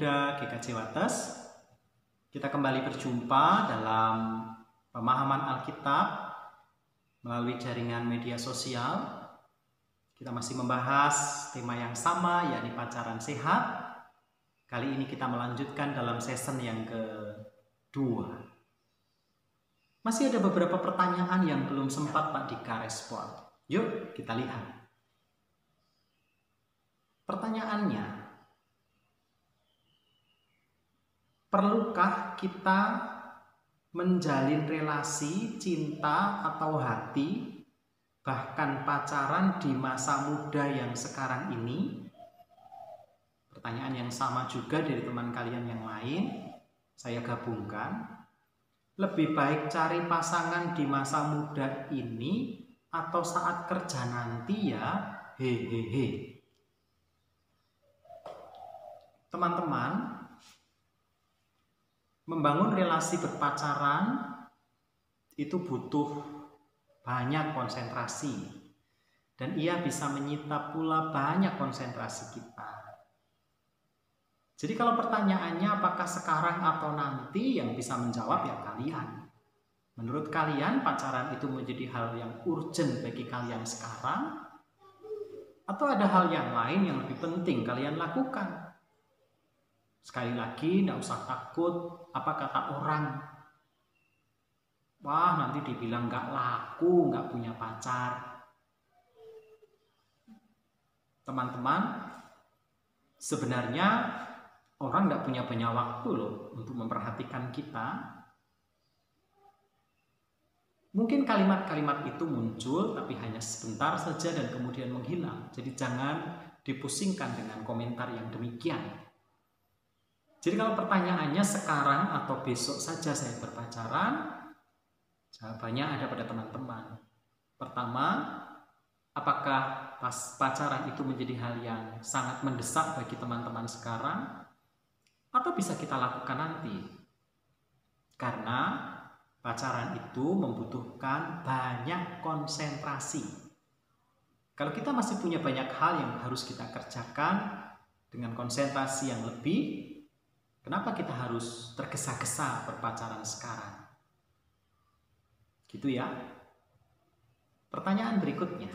Muda GKJ Wates. Kita kembali berjumpa dalam pemahaman Alkitab melalui jaringan media sosial. Kita masih membahas tema yang sama, yakni pacaran sehat. Kali ini kita melanjutkan dalam season yang kedua. Masih ada beberapa pertanyaan yang belum sempat Pak Dika respon. Yuk kita lihat. Pertanyaannya, perlukah kita menjalin relasi cinta atau hati, bahkan pacaran di masa muda yang sekarang ini? Pertanyaan yang sama juga dari teman kalian yang lain, saya gabungkan. Lebih baik cari pasangan di masa muda ini atau saat kerja nanti ya? Hehehe. Teman-teman, membangun relasi berpacaran itu butuh banyak konsentrasi, dan ia bisa menyita pula banyak konsentrasi kita. Jadi kalau pertanyaannya apakah sekarang atau nanti, yang bisa menjawab ya kalian. Menurut kalian pacaran itu menjadi hal yang urgent bagi kalian sekarang? Atau ada hal yang lain yang lebih penting kalian lakukan? Sekali lagi, tidak usah takut apa kata orang. Wah, nanti dibilang nggak laku, nggak punya pacar. Teman-teman, sebenarnya orang nggak punya banyak waktu loh untuk memperhatikan kita. Mungkin kalimat-kalimat itu muncul, tapi hanya sebentar saja dan kemudian menghilang. Jadi jangan dipusingkan dengan komentar yang demikian. Jadi kalau pertanyaannya sekarang atau besok saja saya berpacaran, jawabannya ada pada teman-teman. Pertama, apakah pacaran itu menjadi hal yang sangat mendesak bagi teman-teman sekarang? Atau bisa kita lakukan nanti? Karena pacaran itu membutuhkan banyak konsentrasi. Kalau kita masih punya banyak hal yang harus kita kerjakan dengan konsentrasi yang lebih, kenapa kita harus tergesa-gesa berpacaran sekarang? Gitu ya. Pertanyaan berikutnya.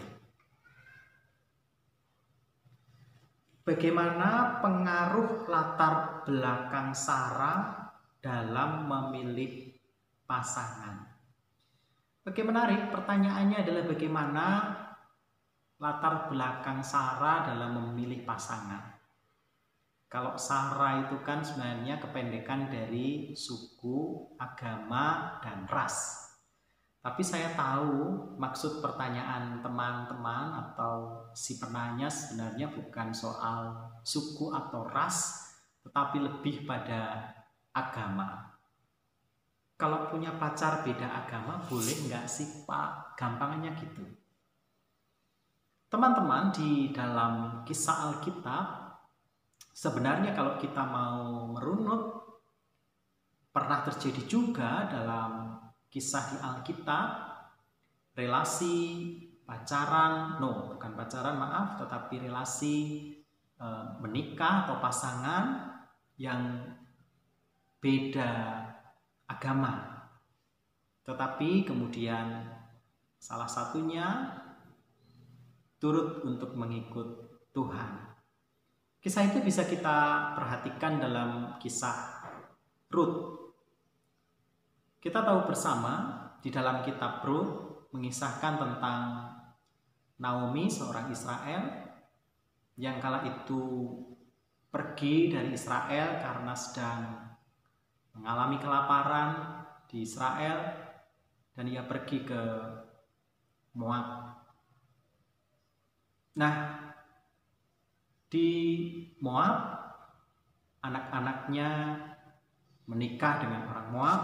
Bagaimana pengaruh latar belakang Sarah dalam memilih pasangan? Oke, menarik. Pertanyaannya adalah bagaimana latar belakang Sarah dalam memilih pasangan. Kalau Sarah itu kan sebenarnya kependekan dari suku, agama, dan ras. Tapi saya tahu maksud pertanyaan teman-teman atau si penanya sebenarnya bukan soal suku atau ras, tetapi lebih pada agama. Kalau punya pacar beda agama, boleh nggak sih Pak? Gampangnya gitu. Teman-teman, di dalam kisah Alkitab, sebenarnya kalau kita mau merunut, pernah terjadi juga dalam kisah di Alkitab, relasi pacaran, bukan pacaran maaf, tetapi relasi menikah atau pasangan yang beda agama. Tetapi kemudian salah satunya turut untuk mengikut Tuhan. Kisah itu bisa kita perhatikan dalam kisah Rut. Kita tahu bersama di dalam kitab Rut mengisahkan tentang Naomi, seorang Israel yang kala itu pergi dari Israel karena sedang mengalami kelaparan di Israel, dan ia pergi ke Moab. Nah, di Moab, anak-anaknya menikah dengan orang Moab,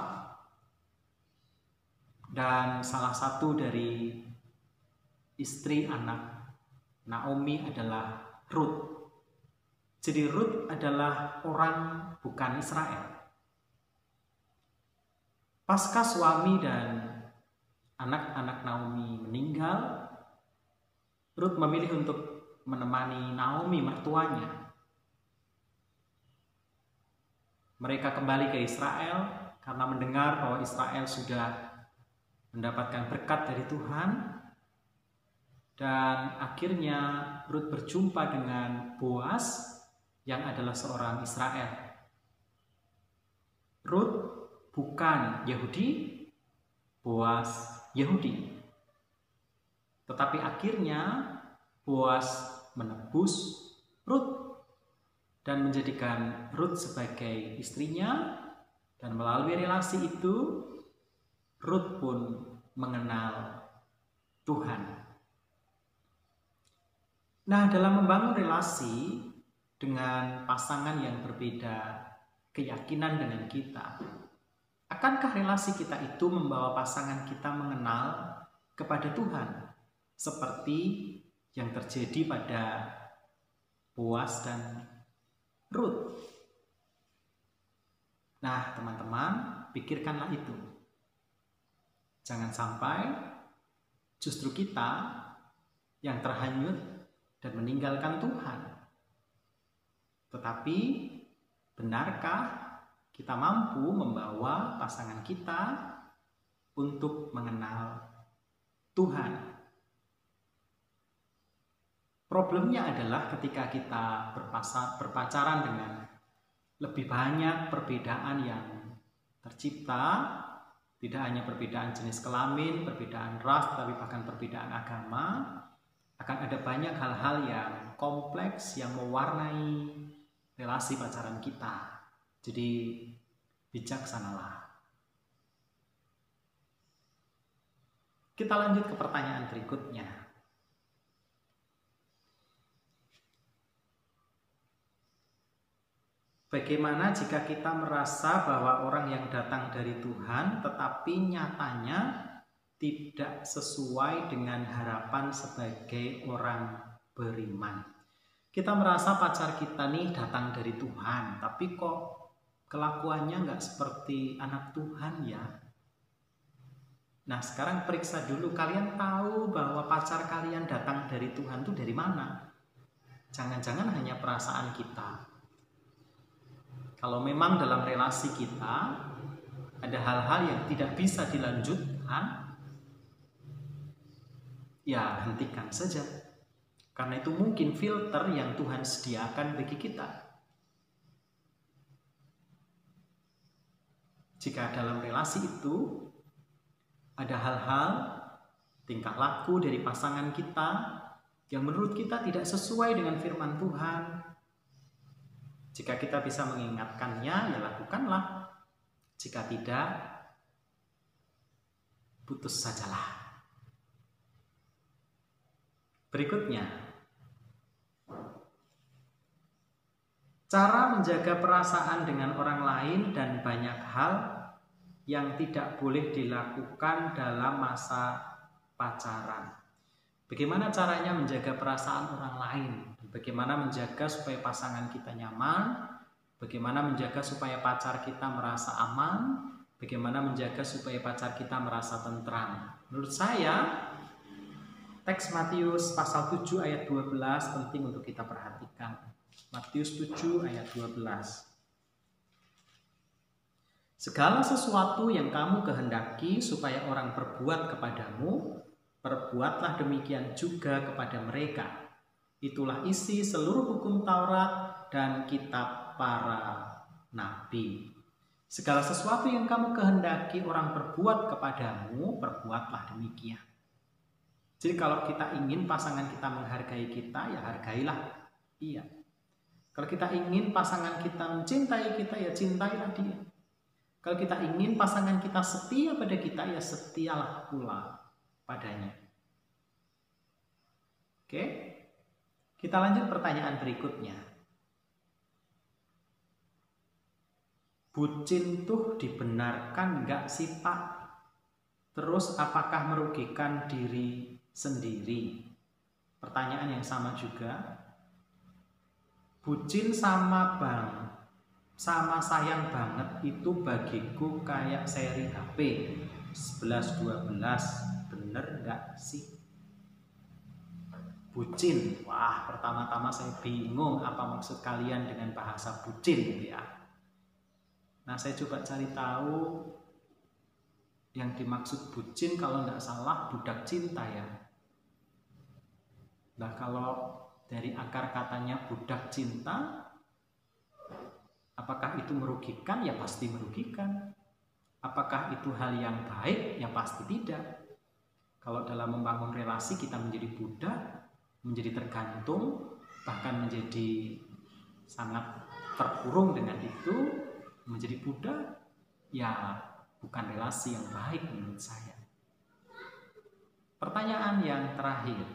dan salah satu dari istri anak Naomi adalah Rut. Jadi Rut adalah orang bukan Israel. Pasca suami dan anak-anak Naomi meninggal, Rut memilih untuk menemani Naomi mertuanya. Mereka kembali ke Israel karena mendengar bahwa Israel sudah mendapatkan berkat dari Tuhan. Dan akhirnya Rut berjumpa dengan Boas yang adalah seorang Israel. Rut bukan Yahudi, Boas Yahudi. Tetapi akhirnya Boas menebus Rut dan menjadikan Rut sebagai istrinya, dan melalui relasi itu Rut pun mengenal Tuhan. Nah, dalam membangun relasi dengan pasangan yang berbeda keyakinan dengan kita, akankah relasi kita itu membawa pasangan kita mengenal kepada Tuhan seperti yang terjadi pada Boas dan Rut? Nah, teman-teman, pikirkanlah itu. Jangan sampai justru kita yang terhanyut dan meninggalkan Tuhan. Tetapi, benarkah kita mampu membawa pasangan kita untuk mengenal Tuhan? Problemnya adalah ketika kita berpacaran dengan lebih banyak perbedaan yang tercipta, tidak hanya perbedaan jenis kelamin, perbedaan ras, tapi bahkan perbedaan agama, akan ada banyak hal-hal yang kompleks yang mewarnai relasi pacaran kita. Jadi bijaksanalah. Kita lanjut ke pertanyaan berikutnya. Bagaimana jika kita merasa bahwa orang yang datang dari Tuhan tetapi nyatanya tidak sesuai dengan harapan sebagai orang beriman? Kita merasa pacar kita nih datang dari Tuhan, tapi kok kelakuannya nggak seperti anak Tuhan ya? Nah, sekarang periksa dulu, kalian tahu bahwa pacar kalian datang dari Tuhan itu dari mana? Jangan-jangan hanya perasaan kita. Kalau memang dalam relasi kita ada hal-hal yang tidak bisa dilanjutkan, ya hentikan saja. Karena itu mungkin filter yang Tuhan sediakan bagi kita. Jika dalam relasi itu ada hal-hal, tingkah laku dari pasangan kita yang menurut kita tidak sesuai dengan firman Tuhan, jika kita bisa mengingatkannya, ya lakukanlah. Jika tidak, putus sajalah. Berikutnya, cara menjaga perasaan dengan orang lain dan banyak hal yang tidak boleh dilakukan dalam masa pacaran. Bagaimana caranya menjaga perasaan orang lain? Bagaimana menjaga supaya pasangan kita nyaman? Bagaimana menjaga supaya pacar kita merasa aman? Bagaimana menjaga supaya pacar kita merasa tentram? Menurut saya, teks Matius pasal 7 ayat 12 penting untuk kita perhatikan. Matius 7 ayat 12. Segala sesuatu yang kamu kehendaki supaya orang perbuat kepadamu, perbuatlah demikian juga kepada mereka. Itulah isi seluruh hukum Taurat dan kitab para nabi. Segala sesuatu yang kamu kehendaki orang perbuat kepadamu, perbuatlah demikian. Jadi kalau kita ingin pasangan kita menghargai kita, ya hargailah. Iya. Kalau kita ingin pasangan kita mencintai kita, ya cintailah dia. Kalau kita ingin pasangan kita setia pada kita, ya setialah pula padanya. Oke? Kita lanjut pertanyaan berikutnya. Bucin tuh dibenarkan enggak sih Pak? Terus apakah merugikan diri sendiri? Pertanyaan yang sama juga. Bucin sama sayang banget itu bagiku kayak seri HP 11-12. Bener enggak sih? Bucin. Wah, pertama-tama saya bingung apa maksud kalian dengan bahasa bucin ya. Nah, saya coba cari tahu yang dimaksud bucin kalau tidak salah budak cinta ya. Nah, kalau dari akar katanya budak cinta, apakah itu merugikan? Ya pasti merugikan. Apakah itu hal yang baik? Ya pasti tidak. Kalau dalam membangun relasi kita menjadi budak, menjadi tergantung, bahkan menjadi sangat terkurung dengan itu, menjadi budak, ya bukan relasi yang baik menurut saya. Pertanyaan yang terakhir,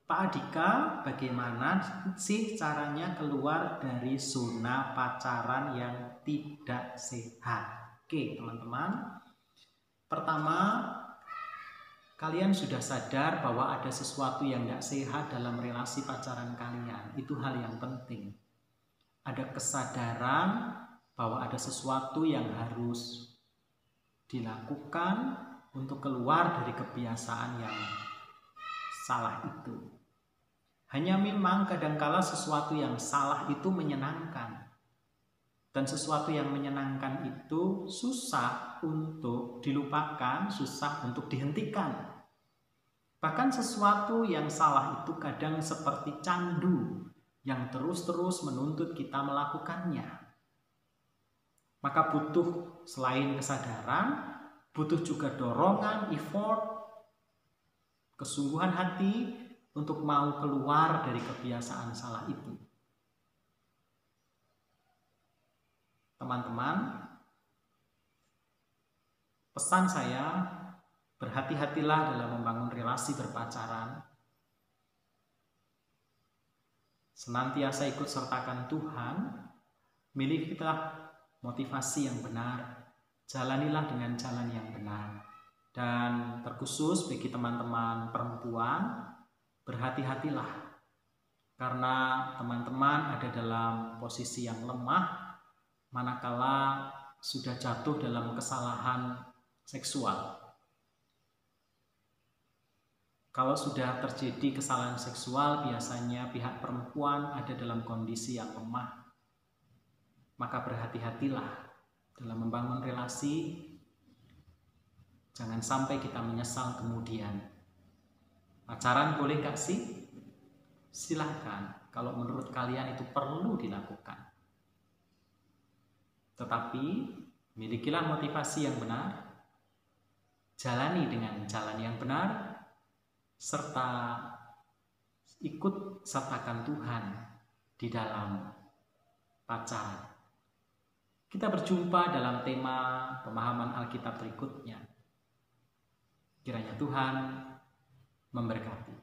Pak Andika, bagaimana sih caranya keluar dari zona pacaran yang tidak sehat? Oke teman-teman, pertama, kalian sudah sadar bahwa ada sesuatu yang tidak sehat dalam relasi pacaran kalian. Itu hal yang penting. Ada kesadaran bahwa ada sesuatu yang harus dilakukan untuk keluar dari kebiasaan yang salah itu. Hanya memang kadangkala sesuatu yang salah itu menyenangkan. Dan sesuatu yang menyenangkan itu susah untuk dilupakan, susah untuk dihentikan. Bahkan sesuatu yang salah itu kadang seperti candu yang terus-terus menuntut kita melakukannya. Maka butuh selain kesadaran, butuh juga dorongan, effort, kesungguhan hati untuk mau keluar dari kebiasaan salah itu. Teman-teman, pesan saya, berhati-hatilah dalam membangun relasi berpacaran. Senantiasa ikut sertakan Tuhan, milikilah motivasi yang benar, jalanilah dengan jalan yang benar. Dan terkhusus bagi teman-teman perempuan, berhati-hatilah. Karena teman-teman ada dalam posisi yang lemah, manakala sudah jatuh dalam kesalahan seksual. Kalau sudah terjadi kesalahan seksual, biasanya pihak perempuan ada dalam kondisi yang lemah. Maka berhati-hatilah dalam membangun relasi. Jangan sampai kita menyesal kemudian. Pacaran boleh gak sih? Silahkan, kalau menurut kalian itu perlu dilakukan. Tetapi, milikilah motivasi yang benar, jalani dengan jalan yang benar, serta ikut sertakan Tuhan di dalam pacaran. Kita berjumpa dalam tema pemahaman Alkitab berikutnya. Kiranya Tuhan memberkati.